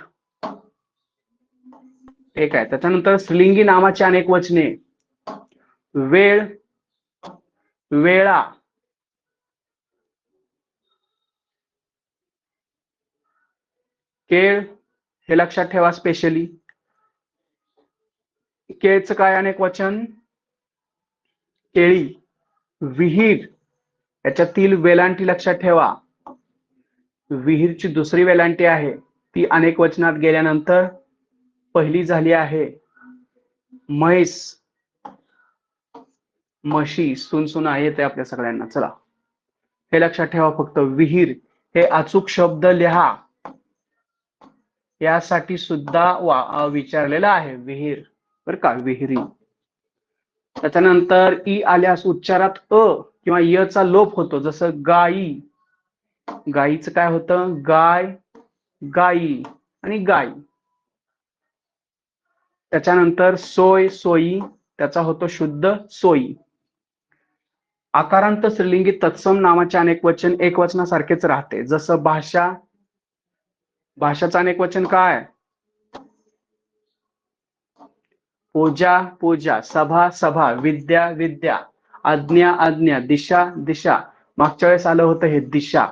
एक आहे. त्याच्यानंतर स्त्रीलिंगी नामाची अनेक वचने, वेळ, वेळा, केळ, हे लक्षात ठेवा स्पेशली. केळचं काय अनेक वचन, केळी. विहीर, याच्यातील वेलांटी लक्षात ठेवा. विहीरची दुसरी वेलांटी आहे ती अनेक वचनात गेल्यानंतर पहिली झाली आहे. म्हैस, म्हशी, सुनसुना येते आपल्या सगळ्यांना. चला, हे लक्षात ठेवा फक्त. विहीर हे अचूक शब्द लिहा, यासाठी सुद्धा विचारलेलं आहे. विहीर, बर का, विहिरी. त्याच्यानंतर ई आल्यास उच्चारात अ किंवा य चा लोप होतो. जसं गाई, गाईचं काय होतं, गाय, गाई आणि गाई. त्याच्यानंतर सोय, सोयी, त्याचा होतो शुद्ध सोयी. आकारांत स्त्रीलिंगी तत्सम नामाचे अनेक वचन एक वचनासारखेच राहते. जसं भाषा, भाषाचं अनेक वचन काय, पूजा, पूजा, सभा, सभा, विद्या, विद्या, आज्ञा, आज्ञा, दिशा, दिशा. मागच्या वेळेस आलं होतं हे दिशा.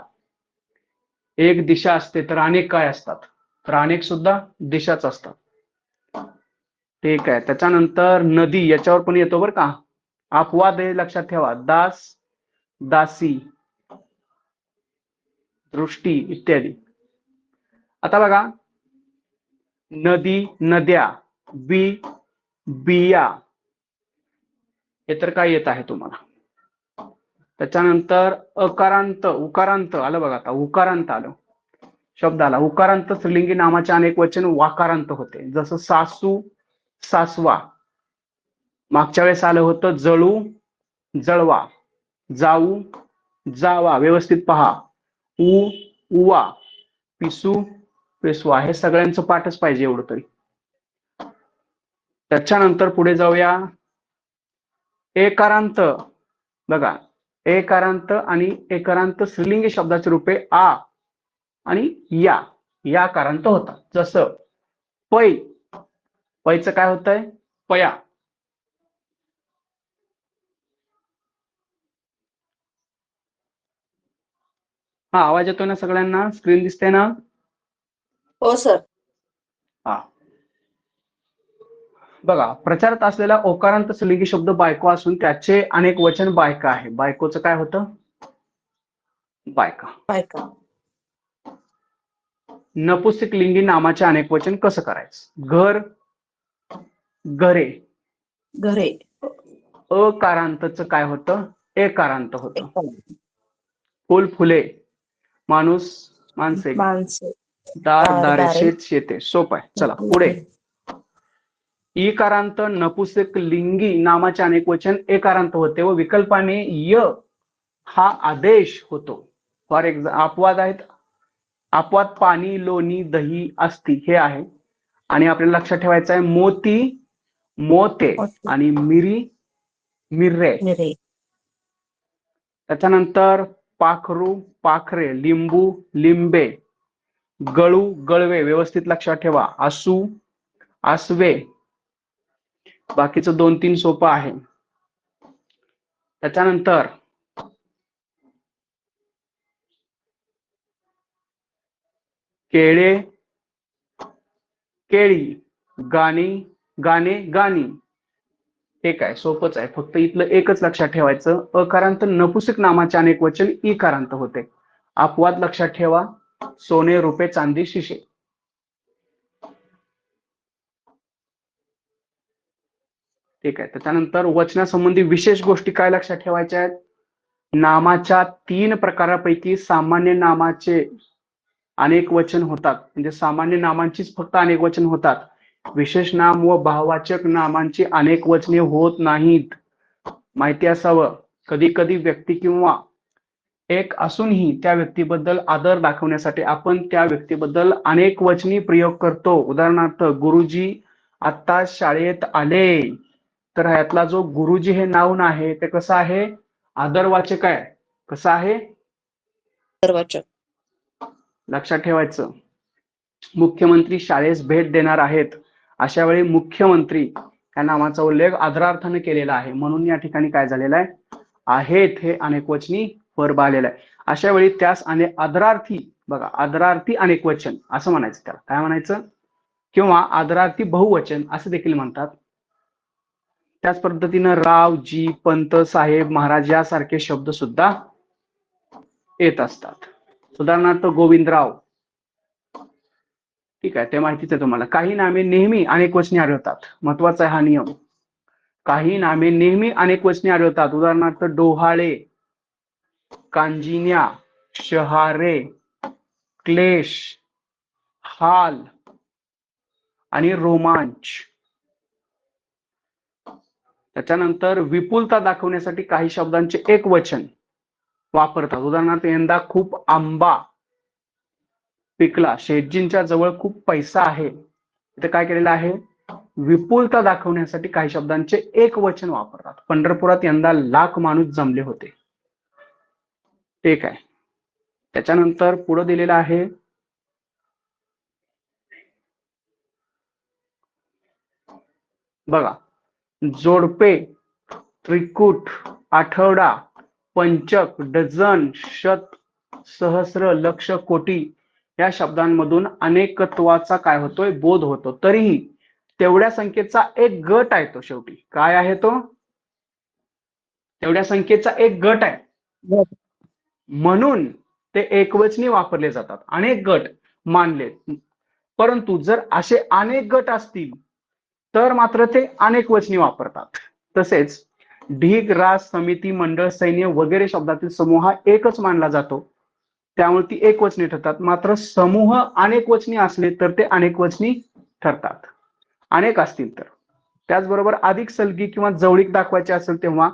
एक दिशा असते तर अनेक काय असतात, तर अनेक सुद्धा दिशाच असतात. ठीक आहे. त्याच्यानंतर नदी, याच्यावर पण येतो बरं का. अपवाद हे लक्षात ठेवा. दास, दासी, दृष्टी इत्यादी. आता बघा, नदी, नद्या, बी, बिया, हे तर काय येत आहे तुम्हाला. त्याच्यानंतर अकारांत, उकारांत आलं बघा. आता उकारांत आलं, शब्द आला. उकारांत स्त्रीलिंगी नामाचे अनेक वचन वाकारांत होते. जसं सासू, सासवा. मागच्या वेळेस आलं होतं जळू, जळवा, जाऊ, जावा. व्यवस्थित पहा. उ, उवा, पिसू, पेसवा. हे सगळ्यांचं पाठच पाहिजे एवढं तरी. त्याच्यानंतर पुढे जाऊया. एकारांत बघा, एकारांत आणि एकारांत स्त्रीलिंगी शब्दाचे रूपे आ आणि या कारांत होतात. जसं पै, पैचं काय होतंय, पया. हा, आवाज येतोय ना सगळ्यांना, स्क्रीन दिसते ना. हो सर. हा बघा, प्रचारात असलेला ओकारांत स्त्रीलिंगी शब्द बायको असून त्याचे अनेक वचन बायका आहे. बायकोचं काय होतं, बायका. बायका. नपुंसकलिंगी नामाचे अनेकवचन कसं करायचं? घर, घरे. घरे. अकारांतचं काय होतं? एकारांत होतं. एक फुल, फुले. माणूस, माणसे. माणसे. दार, दार, दारे. दारे. शेत, शेते. सोपं आहे. चला पुढे. इकारांत नपुंसकलिंगी नामाचे अनेकवचन एकारांत होते व विकल्पाने य हा आदेश होतो. फॉर एक्झाम्पल अपवाद आहेत. अपवाद पाणी, लोणी, दही, अस्ती हे आहे. आणि आपल्याला लक्षात ठेवायचं आहे मोती, मोते मोती. आणि मिरी, मिर्रे. निरे. त्याच्यानंतर पाखरू, पाखरे, लिंबू, लिंबे, गळू, गळवे. व्यवस्थित लक्षात ठेवा. आसू, आसवे. बाकीचं 2-3 सोपं आहे. त्याच्यानंतर केळे, केळी, गाणी, गाणे, गाणी. हे काय सोपंच आहे. फक्त इथलं एकच लक्षात ठेवायचं, अकारांत नपुंसक नामाचे अनेकवचन इकारांत होते. अपवाद लक्षात ठेवा, सोने, रुपे, चांदी, शिशे. ठीक आहे. त्याच्यानंतर वचनासंबंधी विशेष गोष्टी काय लक्षात ठेवायच्या आहेत? नामाच्या 3 प्रकारापैकी सामान्य नामाचे अनेक वचन होतात. म्हणजे सामान्य नामांचीच फक्त अनेक वचन होतात. विशेष नाम व भाववाचक नामांची अनेक वचने होत नाहीत. माहिती असावं. कधी कधी व्यक्ती किंवा एक असूनही त्या व्यक्तीबद्दल आदर दाखवण्यासाठी आपण त्या व्यक्तीबद्दल अनेक वचनी प्रयोग करतो. उदाहरणार्थ, गुरुजी आता शाळेत आले. तर ह्यातला जो गुरुजी हे नाउन आहे ते कसं आहे? आदरवाचक आहे. कसं आहे? आदरवाचक. लक्षात ठेवायचं. मुख्यमंत्री शाळेस भेट देणार आहेत. अशा वेळी मुख्यमंत्री या नामाचा उल्लेख आदरार्थाने केलेला आहे. म्हणून या ठिकाणी काय झालेलं आहे? आहेत हे अनेकवचनी वर्ब आलेलं आहे. अशा वेळी त्यास आदरार्थी, बघा आदरार्थी अनेकवचन असं म्हणायचं. त्याला काय म्हणायचं? किंवा आदरार्थी बहुवचन असं देखील म्हणतात. त्याच पद्धतीनं राव, जी, पंत, साहेब, महाराज यासारखे शब्द सुद्धा येत असतात. उदाहरणार्थ गोविंदराव. ठीक आहे, ते माहितीच आहे तुम्हाला. काही नामे नेहमी अनेक वचने आढळतात. महत्वाचा आहे हा नियम. काही नामे नेहमी अनेक वचने आढळतात. उदाहरणार्थ डोहाळे, कांजिन्या, शहारे, क्लेश, हाल आणि रोमांच. त्याच्यानंतर विपुलता दाखवण्यासाठी काही शब्दांचे एक वचन वापरतात. उदाहरणार्थ यंदा खूप आंबा पिकला. शेटजींच्या जवळ खूप पैसा आहे. इथे काय केलेलं आहे? विपुलता दाखवण्यासाठी काही शब्दांचे एक वचन वापरतात. पंढरपुरात यंदा लाख माणूस जमले होते. ठीक आहे. त्याच्यानंतर पुढे दिलेलं आहे बघा, जोडपे, त्रिकूट, आठवडा, पंचक, डझन, शत, सहस्र, लक्ष, कोटी या शब्दांमधून अनेकत्वाचा काय होतोय? बोध होतो. तरीही तेवढ्या संख्येचा एक गट आहे तो शेवटी. काय आहे तो? तेवढ्या संख्येचा एक गट आहे. म्हणून ते एकवचनी वापरले जातात. अनेक गट मानले. परंतु जर असे अनेक गट असतील तर मात्र ते अनेक वचनी वापरतात. तसेच ढीग, रास, समिती, मंडळ, सैन्य वगैरे शब्दातील समूह हा एकच मानला जातो. त्यामुळे ती एक वचनी ठरतात. मात्र समूह अनेक वचनी असले तर ते अनेक वचनी ठरतात, अनेक असतील तर. त्याचबरोबर अधिक सलगी किंवा जवळीक दाखवायचे असेल तेव्हा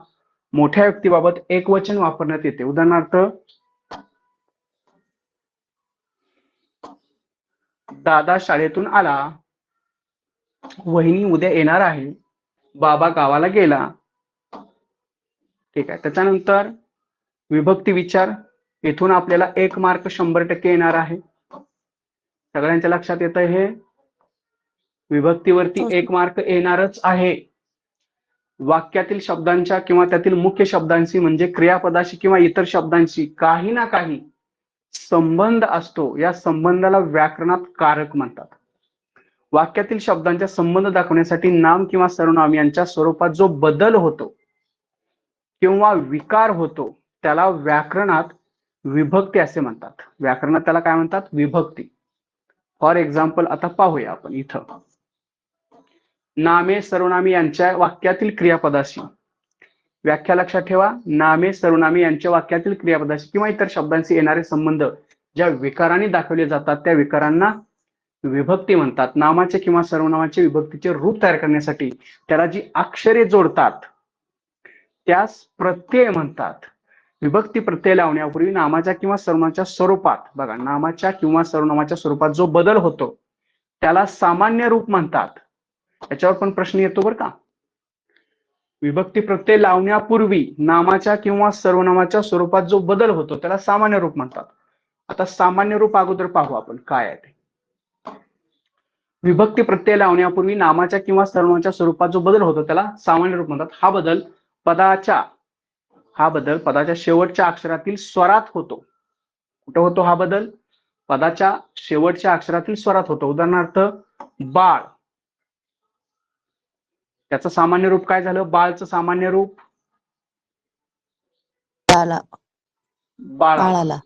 मोठ्या व्यक्तीबाबत एक वचन वापरण्यात येते. उदाहरणार्थ, दादा शाळेतून आला. वहिनी उद्या येणार आहे. बाबा गावाला गेला. ठीक आहे. त्याच्यानंतर विभक्ती विचार. इथून आपल्याला 1 मार्क 100% येणार आहे. सगळ्यांच्या लक्षात येतं हे? विभक्तीवरती 1 मार्क येणारच आहे. वाक्यातील शब्दांच्या किंवा त्यातील मुख्य शब्दांशी म्हणजे क्रियापदाशी किंवा इतर शब्दांशी काही ना काही संबंध असतो. या संबंधाला व्याकरणात कारक म्हणतात. वाक्यातील शब्दांचा संबंध दाखवण्यासाठी नाम किंवा सर्वनाम यांच्या स्वरूपात जो बदल होतो किंवा विकार होतो त्याला व्याकरणात विभक्ती असे म्हणतात. व्याकरणात त्याला काय म्हणतात? विभक्ती. फॉर एक्झाम्पल आता पाहूया आपण इथं नामे सर्वनामी यांच्या वाक्यातील क्रियापदाशी व्याख्या लक्षात ठेवा. नामे सर्वनामी यांच्या वाक्यातील क्रियापदाशी किंवा इतर शब्दांशी येणारे संबंध ज्या विकारांनी दाखवले जातात त्या विकारांना विभक्ती म्हणतात. नामाचे किंवा सर्वनामाचे विभक्तीचे रूप तयार करण्यासाठी त्याला जी अक्षरे जोडतात त्यास प्रत्यय म्हणतात. विभक्ती प्रत्यय लावण्यापूर्वी नामाच्या किंवा सर्वनामाच्या स्वरूपात बघा नामाच्या किंवा सर्वनामाच्या स्वरूपात जो बदल होतो त्याला सामान्य रूप म्हणतात. याच्यावर पण प्रश्न येतो बरं का. विभक्ती प्रत्यय लावण्यापूर्वी नामाच्या किंवा सर्वनामाच्या स्वरूपात जो बदल होतो त्याला सामान्य रूप म्हणतात. आता सामान्य रूप अगोदर पाहू आपण काय आहे ते. विभक्ती प्रत्यय लावण्यापूर्वी नामाच्या किंवा सर्वनामाच्या स्वरूपात जो बदल होतो त्याला सामान्य रूप म्हणतात. हा बदल पदाच्या शेवटच्या अक्षरातील स्वरात होतो. कुठं होतो हा बदल? पदाच्या शेवटच्या अक्षरातील स्वरात होतो. उदाहरणार्थ बाळ, त्याचं सामान्य रूप काय झालं? बाळचं सामान्य रूप बाळाला.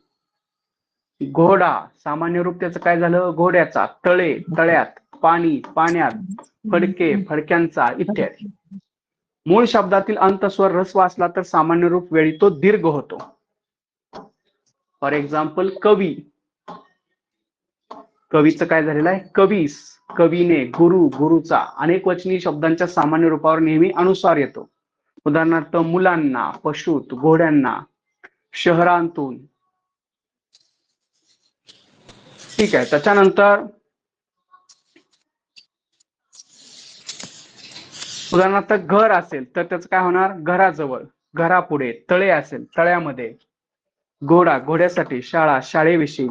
घोडा, सामान्य रूप त्याचं काय झालं? घोड्याचा. तळे, तळ्यात. पाणी, पाण्यात. फडके, फडक्यांचा इत्यादी. मूळ शब्दातील अंतस्वर ऱ्हस्व असला तर सामान्य रूप वेळी तो दीर्घ होतो. फॉर एक्झाम्पल कवी, कवीचं काय झालेलं आहे? कवीस, कवीने, गुरु, गुरुचा. अनेक वचनी शब्दांच्या सामान्य रूपावर नेहमी अनुस्वार येतो. उदाहरणार्थ मुलांना, पशूत, घोड्यांना, शहरांतून. ठीक आहे. त्याच्यानंतर उदाहरणार्थ घर असेल तर त्याचं काय होणार? घराजवळ, घरापुढे. तळे असेल तळ्यामध्ये. घोडा, घोड्यासाठी. शाळा, शाळेविषयी.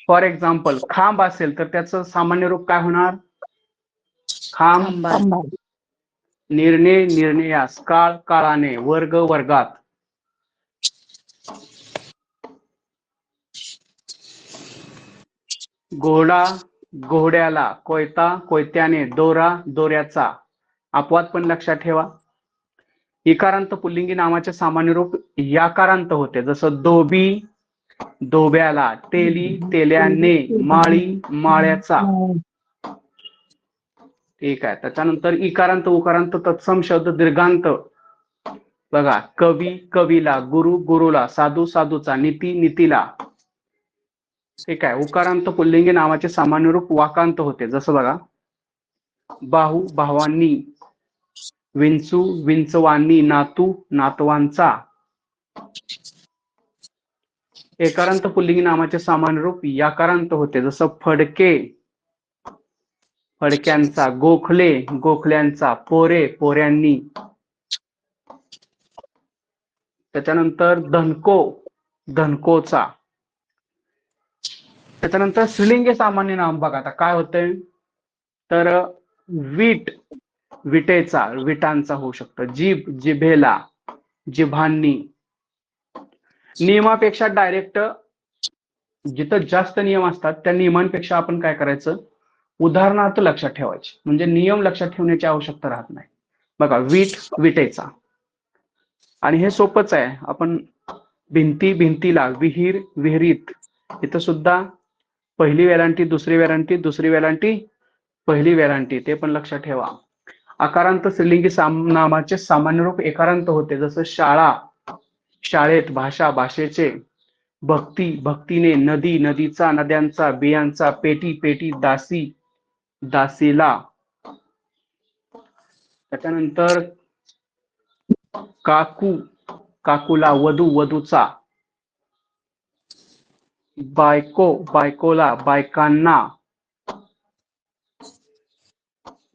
फॉर एक्झाम्पल खांब असेल तर त्याचं सामान्य रूप काय होणार? खांब. निर्णय, निर्णयास. काळ, काळाने. वर्ग, वर्गात. घोडा, घोड्याला. कोयता, कोयत्याने. दोरा, दोऱ्याचा. अपवाद पण लक्षात ठेवा. इकारांत पुल्लिंगी नामाचे सामान्य रूप याकारांत होते. जसं धोबी, धोब्याला. तेली, तेल्याने. माळी, माळ्याचा. ठीक आहे. त्याच्यानंतर इकारांत उकारांत तत्सम शब्द दीर्घांत बघा. कवी, कवीला. गुरु, गुरुला. साधू, साधूचा. नीती, नीतीला. ठीक आहे. उकारांत पुल्लिंगी नामाचे सामान्य रूप वाकांत होते. जसं बघा बाहू, भावांनी. विंचू, विंचवांनी. नातू, नातवांचा. एकारांत पुल्लिंगी नामाचे सामान्य रूप याकारांत होते. जसं फडके, फडक्यांचा. गोखले, गोखल्यांचा. पोरे, पोऱ्यांनी. त्याच्यानंतर धनको, धनकोचा. त्याच्यानंतर स्त्रीलिंगी सामान्य नाम बघा आता काय होतंय तर वीट, विटेचा, विटांचा होऊ शकतं. जीभ, जिभेला. जिभांनी. नियमापेक्षा डायरेक्ट जिथं जास्त नियम असतात त्या नियमांपेक्षा आपण काय करायचं? उदाहरणार्थ लक्षात ठेवायचे. म्हणजे नियम लक्षात ठेवण्याची आवश्यकता राहत नाही. बघा वीट, विटेचा. आणि हे सोपंच आहे. आपण भिंती, भिंतीला. विहीर, विहिरीत. इथं सुद्धा पहिली वेलांटी, दुसरी वेलांटी, दुसरी वेलांटी, पहिली वेलांटी. ते पण लक्षात ठेवा. आकारांत स्त्रीलिंगी नामाचे सामान्य रूप एकारांत होते. जसं शाळा, शाळेत. भाषा, भाषेचे. भक्ती, भक्तीने. नदी, नदीचा, नद्यांचा. बियांचा. पेटी, पेटी. दासी, दासीला. त्याच्यानंतर काकू, काकूला. वधू, वधूचा. बायको, बायकोला. बायकांना.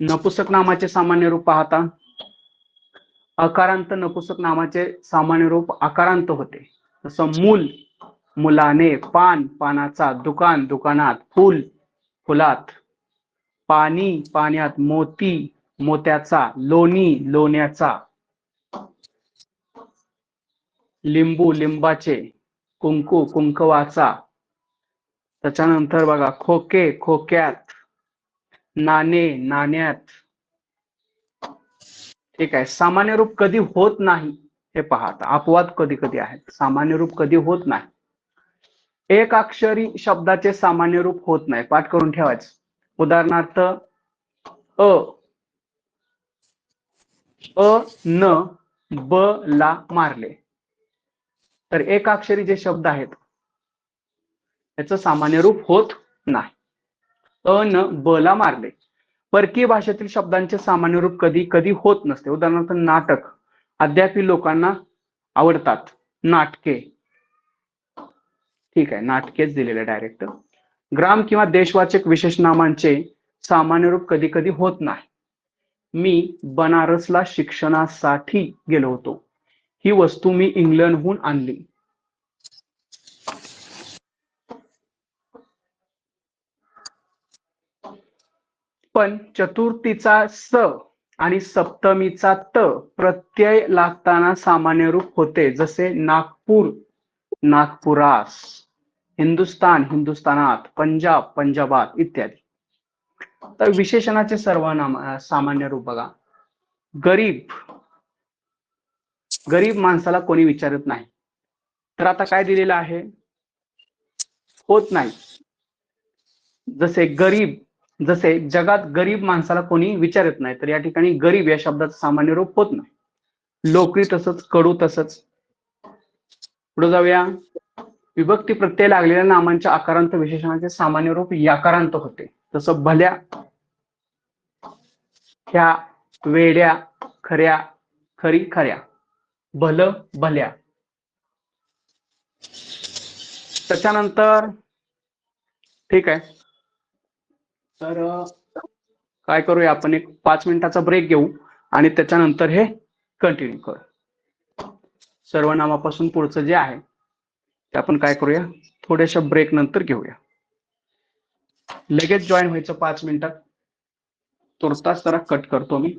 नपुसक नामाचे सामान्य रूप पाहता. अकारांत नपुसक नामाचे सामान्य रूप अकारांत होते. जसं मूल, मुलाने. पान, पानाचा. दुकान, दुकानात. फूल, फुलात. पाणी, पाण्यात. मोती, मोत्याचा. लोणी, लोण्याचा. लिंबू, लिंबाचे. कुंकू, कुंकवाचा. त्याच्यानंतर बघा खोके, खोक्यात. नाणे, नाण्यात. ठीक आहे. सामान्य रूप कधी होत नाही हे पहा आता अपवाद कधी कधी आहेत, सामान्य रूप कधी होत नाही. एक अक्षरी शब्दाचे सामान्य रूप होत नाही, पाठ करून ठेवायचं. उदाहरणार्थ न ब ला मारले, तर एक अक्षरी जे शब्द आहेत त्याचं सामान्य रूप होत नाही. न ब ला मारले. परकीय भाषेतील शब्दांचे सामान्य रूप कधी कधी होत नसते. उदाहरणार्थ नाटक, अद्याप लोकांना आवडतात. नाटके, ठीक आहे, नाटकेच दिलेले डायरेक्ट. ग्राम किंवा देशवाचक विशेषनामांचे सामान्य रूप कधी कधी होत नाही. मी बनारसला शिक्षणासाठी गेलो होतो. ही वस्तू मी इंग्लंडहून आणली. पण चतुर्थीचा स आणि सप्तमीचा त प्रत्यय लागताना सामान्य रूप होते, जसे नागपूर, नागपुरास, हिंदुस्तान, हिंदुस्थानात, पंजाब, पंजाबात इत्यादी. तर विशेषणाचे सर्वनाम सामान्य रूप बघा. गरीब, गरीब माणसाला कोणी विचारत नाही, तर आता काय दिलेलं आहे, होत नाही. जसे गरीब, जसे जगात गरीब माणसाला कोणी विचारत नाही, तर या ठिकाणी गरीब या शब्दाचं सामान्य रूप होत नाही. लोकरी तसंच, कडू तसंच. पुढे जाऊया. विभक्ती प्रत्यय लागलेल्या नामांच्या आकारांत विशेषणाचे सामान्य रूप याकारांत होते. जसं भल्या, ह्या, वेड्या, खऱ्या, खरी, खऱ्या, भलं, भल्या. त्याच्यानंतर ठीक आहे, तर काय करूया आपण, एक 5 मिनिटाचा ब्रेक घेऊ आणि त्याच्यानंतर हे कंटिन्यू करू. सर्वनामापासून पुढचं जे आहे ते आपण काय करूया, थोड्याशा ब्रेक नंतर घेऊया. लगेच जॉईन व्हायचं 5 मिनिटात. तुर्तास जरा कट करतो मी.